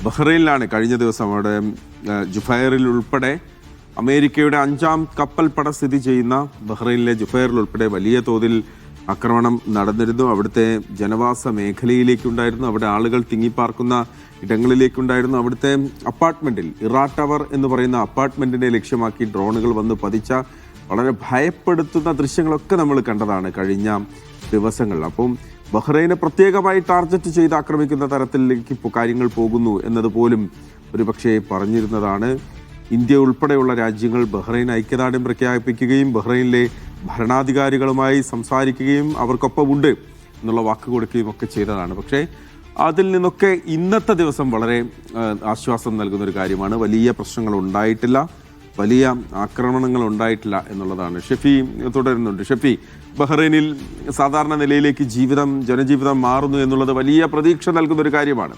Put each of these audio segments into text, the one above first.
ബഹ്റൈനിലാണ് കഴിഞ്ഞ ദിവസം അവിടെ ജുഫൈറിൽ ഉൾപ്പെടെ അമേരിക്കയുടെ 5ാം കപ്പൽപ്പട സ്ഥിതി ചെയ്യുന്ന ബഹ്റൈനിലെ ജുഫൈറിൽ ഉൾപ്പെടെ വലിയ തോതിൽ ആക്രമണം നടന്നിരുന്നു. അവിടുത്തെ ജനവാസ മേഖലയിലേക്കുണ്ടായിരുന്നു, അവിടെ ആളുകൾ തിങ്ങിപ്പാർക്കുന്ന ഇടങ്ങളിലേക്കുണ്ടായിരുന്നു. അവിടുത്തെ അപ്പാർട്ട്മെന്റിൽ ഇറാ ടവർ എന്ന് പറയുന്ന അപ്പാർട്ട്മെന്റിനെ ലക്ഷ്യമാക്കി ഡ്രോണുകൾ വന്ന് പതിച്ച വളരെ ഭയപ്പെടുത്തുന്ന ദൃശ്യങ്ങളൊക്കെ നമ്മൾ കണ്ടതാണ് കഴിഞ്ഞ ദിവസങ്ങളിൽ. അപ്പം ബഹ്റൈനെ പ്രത്യേകമായി ടാർഗറ്റ് ചെയ്ത് ആക്രമിക്കുന്ന തരത്തിലേക്ക് ഇപ്പോൾ കാര്യങ്ങൾ പോകുന്നു എന്നതുപോലും ഒരുപക്ഷെ പറഞ്ഞിരുന്നതാണ്. ഇന്ത്യ ഉൾപ്പെടെയുള്ള രാജ്യങ്ങൾ ബഹ്റൈൻ ഐക്യദാർഢ്യം പ്രഖ്യാപിക്കുകയും ബഹ്റൈനിലെ ഭരണാധികാരികളുമായി സംസാരിക്കുകയും അവർക്കൊപ്പമുണ്ട് എന്നുള്ള വാക്ക് കൊടുക്കുകയും ഒക്കെ ചെയ്തതാണ്. പക്ഷേ അതിൽ നിന്നൊക്കെ ഇന്നത്തെ ദിവസം വളരെ ആശ്വാസം നൽകുന്ന ഒരു കാര്യമാണ്. വലിയ പ്രശ്നങ്ങൾ ഉണ്ടായിട്ടില്ല, വലിയ ആക്രമണങ്ങൾ ഉണ്ടായിട്ടില്ല എന്നുള്ളതാണ്. ഷെഫി തുടരുന്നുണ്ട്. ഷെഫി, ബഹ്റൈനിൽ സാധാരണ നിലയിലേക്ക് ജനജീവിതം മാറുന്നു എന്നുള്ളത് വലിയ പ്രതീക്ഷ നൽകുന്ന ഒരു കാര്യമാണ്.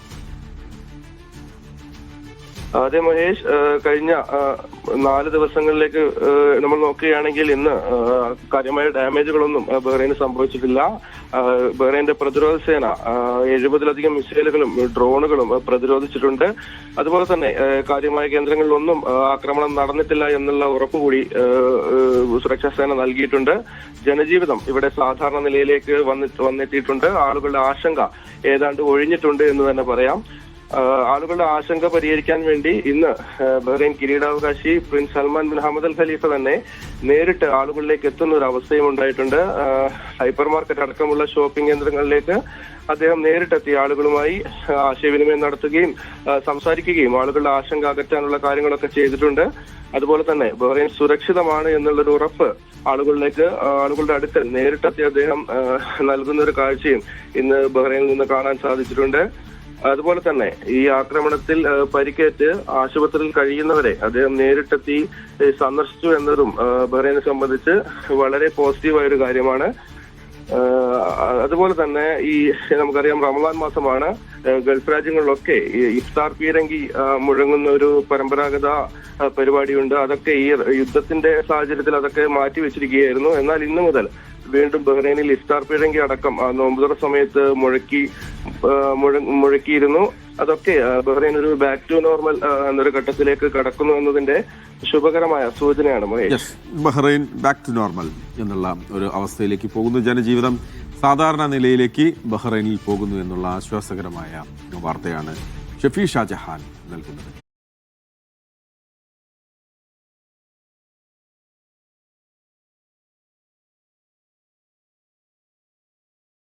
അതെ മഹേഷ്, കഴിഞ്ഞ 4 ദിവസങ്ങളിലേക്ക് നമ്മൾ നോക്കുകയാണെങ്കിൽ ഇന്ന് കാര്യമായ ഡാമേജുകളൊന്നും ബഹ്റൈന് സംഭവിച്ചിട്ടില്ല. ബഹ്റൈന്റെ പ്രതിരോധ സേന 70-ലധികം മിസൈലുകളും ഡ്രോണുകളും പ്രതിരോധിച്ചിട്ടുണ്ട്. അതുപോലെ തന്നെ കാര്യമായ കേന്ദ്രങ്ങളിലൊന്നും ആക്രമണം നടന്നിട്ടില്ല എന്നുള്ള ഉറപ്പുകൂടി സുരക്ഷാ സേന നൽകിയിട്ടുണ്ട്. ജനജീവിതം ഇവിടെ സാധാരണ നിലയിലേക്ക് വന്നെത്തിയിട്ടുണ്ട്. ആളുകളുടെ ആശങ്ക ഏതാണ്ട് ഒഴിഞ്ഞിട്ടുണ്ട് എന്ന് തന്നെ പറയാം. ആളുകളുടെ ആശങ്ക പരിഹരിക്കാൻ വേണ്ടി ഇന്ന് ബഹ്റൈൻ കിരീടാവകാശി Prince Salman bin Hamad Al ഖലീഫ തന്നെ നേരിട്ട് ആളുകളിലേക്ക് എത്തുന്ന ഒരു അവസ്ഥയും ഉണ്ടായിട്ടുണ്ട്. ഹൈപ്പർ മാർക്കറ്റ് അടക്കമുള്ള ഷോപ്പിംഗ് കേന്ദ്രങ്ങളിലേക്ക് അദ്ദേഹം നേരിട്ടെത്തി ആളുകളുമായി ആശയവിനിമയം നടത്തുകയും സംസാരിക്കുകയും ആളുകളുടെ ആശങ്ക അകറ്റാനുള്ള കാര്യങ്ങളൊക്കെ ചെയ്തിട്ടുണ്ട്. അതുപോലെ തന്നെ ബഹ്റൈൻ സുരക്ഷിതമാണ് എന്നുള്ളൊരു ഉറപ്പ് ആളുകളുടെ അടുത്ത് നേരിട്ടെത്തി അദ്ദേഹം നൽകുന്ന ഒരു കാഴ്ചയും ഇന്ന് ബഹ്റൈനിൽ നിന്ന് കാണാൻ സാധിച്ചിട്ടുണ്ട്. അതുപോലെ തന്നെ ഈ ആക്രമണത്തിൽ പരിക്കേറ്റ് ആശുപത്രിയിൽ കഴിയുന്നവരെ അദ്ദേഹം നേരിട്ടെത്തി സന്ദർശിച്ചു എന്നതും ബഹ്റൈനെ സംബന്ധിച്ച് വളരെ പോസിറ്റീവായ ഒരു കാര്യമാണ്. അതുപോലെ തന്നെ നമുക്കറിയാം റമദാൻ മാസമാണ്. ഗൾഫ് രാജ്യങ്ങളിലൊക്കെ ഇഫ്താർ പീരങ്കി മുഴങ്ങുന്ന ഒരു പരമ്പരാഗത പരിപാടിയുണ്ട്. അതൊക്കെ ഈ യുദ്ധത്തിന്റെ സാഹചര്യത്തിൽ അതൊക്കെ മാറ്റിവെച്ചിരിക്കുകയായിരുന്നു. എന്നാൽ ഇന്നു മുതൽ വീണ്ടും ബഹ്റൈനിൽ ഇഫ്താർ പീരങ്കി അടക്കം നോമ്പുതുറ സമയത്ത് മുഴക്കിയിരുന്നു. അതൊക്കെ ബഹ്റൈൻ ഒരു ബാക്ക് ടു നോർമൽ എന്നൊരു ഘട്ടത്തിലേക്ക് കടക്കുന്നു എന്നതിന്റെ ശുഭകരമായ സൂചനയാണ് Mahesh. Bahrain back to normal എന്നുള്ള ഒരു അവസ്ഥയിലേക്ക് പോകുന്നു. ജനജീവിതം സാധാരണ നിലയിലേക്ക് ബഹ്റൈനിൽ പോകുന്നു എന്നുള്ള ആശ്വാസകരമായ വാർത്തയാണ് ഷെഫി ഷാജഹാൻ നൽകുന്നത്.